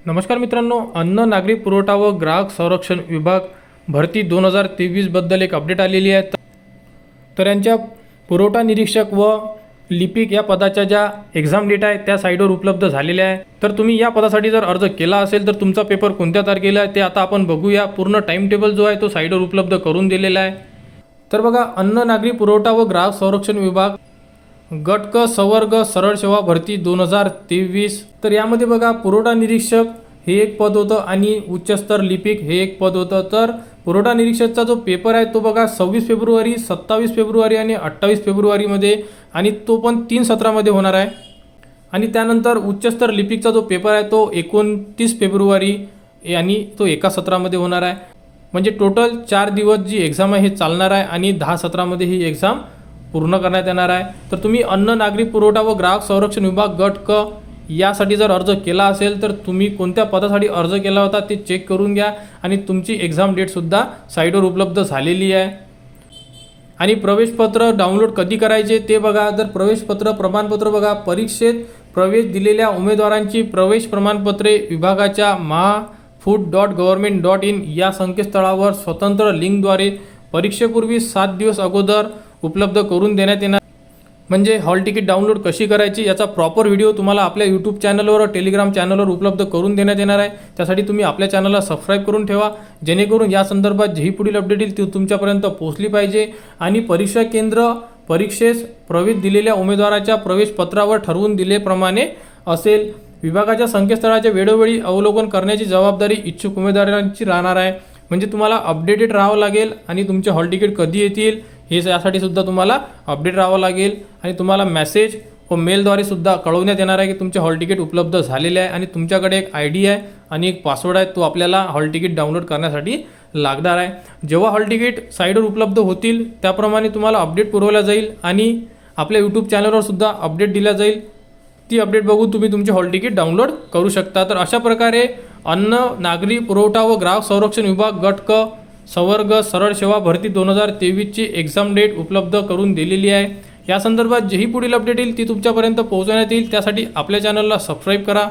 नमस्कार मित्रांनो, अन्न नागरी पुरवठा व ग्राहक संरक्षण विभाग भरती 2023 बद्दल एक अपडेट आलेली आहे। तर यांच्या पुरवठा निरीक्षक व लिपिक या पदाच्या ज्या एक्झाम डेट आहे त्या साईडवर उपलब्ध झालेल्या आहे। तर तुम्ही या पदासाठी जर अर्ज केला असेल तर तुमचा पेपर कोणत्या तारखेला आहे ते आता आपण बघूया। पूर्ण टाइम टेबल जो आहे तो साईडवर उपलब्ध करून दिलेला आहे। तर बघा, अन्न नागरी पुरवठा व ग्राहक संरक्षण विभाग गट क संवर्ग सरळ सेवा भरती 2023। तर यामध्ये बघा, पुरवठा निरीक्षक हे एक पद होतं आणि उच्चस्तर लिपिक हे एक पद होतं। तर पुरवठा निरीक्षकचा जो पेपर आहे तो बघा 26 फेब्रुवारी, 27 फेब्रुवारी आणि 28 फेब्रुवारीमध्ये, आणि तो पण 3 सत्रामध्ये होणार आहे। आणि त्यानंतर उच्चस्तर लिपिकचा जो पेपर आहे तो 29 फेब्रुवारी आणि तो एका सत्रामध्ये होणार आहे। म्हणजे टोटल 4 दिवस जी एक्झाम आहे हे चालणार आहे आणि 10 सत्रामध्ये ही एक्झाम पूर्ण करण्यात येणार आहे। तर तुम्ही अन्न नागरी पुरवठा व ग्राहक संरक्षण विभाग गट क यासाठी जर अर्ज केला असेल तर तुम्ही कोणत्या पदासाठी अर्ज केला होता ते चेक करून घ्या आणि तुमची एक्झाम डेटसुद्धा साईडवर उपलब्ध झालेली आहे। आणि प्रवेशपत्र डाउनलोड कधी करायचे ते बघा। तर प्रवेशपत्र प्रमाणपत्र बघा, परीक्षेत प्रवेश दिलेल्या उमेदवारांची प्रवेश प्रमाणपत्रे विभागाच्या maha.food.government.in या संकेतस्थळावर स्वतंत्र लिंकद्वारे परीक्षेपूर्वी 7 दिवस अगोदर उपलब्ध करून देण्यात येणार। म्हणजे हॉल तिकीट डाउनलोड कशी करायची याचा प्रॉपर व्हिडिओ तुम्हाला आपल्या यूट्यूब चॅनलवर, टेलिग्राम चॅनलवर उपलब्ध करून देण्यात येणार आहे। त्यासाठी तुम्ही आपल्या चॅनलला सबस्क्राईब करून ठेवा, जेणेकरून या संदर्भात जेही पुढील अपडेट येईल ती तुमच्यापर्यंत पोहोचली पाहिजे। आणि परीक्षा केंद्र परीक्षेस प्रवेश दिलेल्या उमेदवाराच्या प्रवेशपत्रावर ठरवून दिलेप्रमाणे असेल। विभागाच्या संकेतस्थळाचे वेळोवेळी अवलोकन करण्याची जबाबदारी इच्छुक उमेदवारांची राहणार आहे। म्हणजे तुम्हाला अपडेटेड राहावं लागेल आणि तुमचे हॉल तिकीट कधी येतील हे यासाठी सुद्धा तुम्हाला अपडेट राहावं लागेल। आणि तुम्हाला मेसेज व मेलद्वारे सुद्धा कळवण्यात येणार आहे की तुमचे हॉल तिकीट उपलब्ध झालेले आहे आणि तुमच्याकडे एक ID आहे आणि एक पासवर्ड आहे, तो आपल्याला हॉल तिकीट डाउनलोड करण्यासाठी लागणार आहे। जेव्हा हॉल तिकीट साईडवर उपलब्ध होतील त्याप्रमाणे तुम्हाला अपडेट पुरवल्या जाईल आणि आपल्या यूट्यूब चॅनलवर सुद्धा अपडेट दिल्या जाईल। ती अपडेट बघून तुम्ही तुमचे हॉल तिकीट डाउनलोड करू शकता। तर अशा प्रकारे अन्न नागरी पुरवठा व ग्राहक संरक्षण विभाग गट क संवर्ग सरळ सेवा भरती 2023 ची एक्झाम डेट उपलब्ध करून दिलेली आहे। या संदर्भात जेही पुढील अपडेट येईल ती तुमच्यापर्यंत पोहोचवण्यात येईल। त्यासाठी आपल्या चॅनलला सबस्क्राईब करा।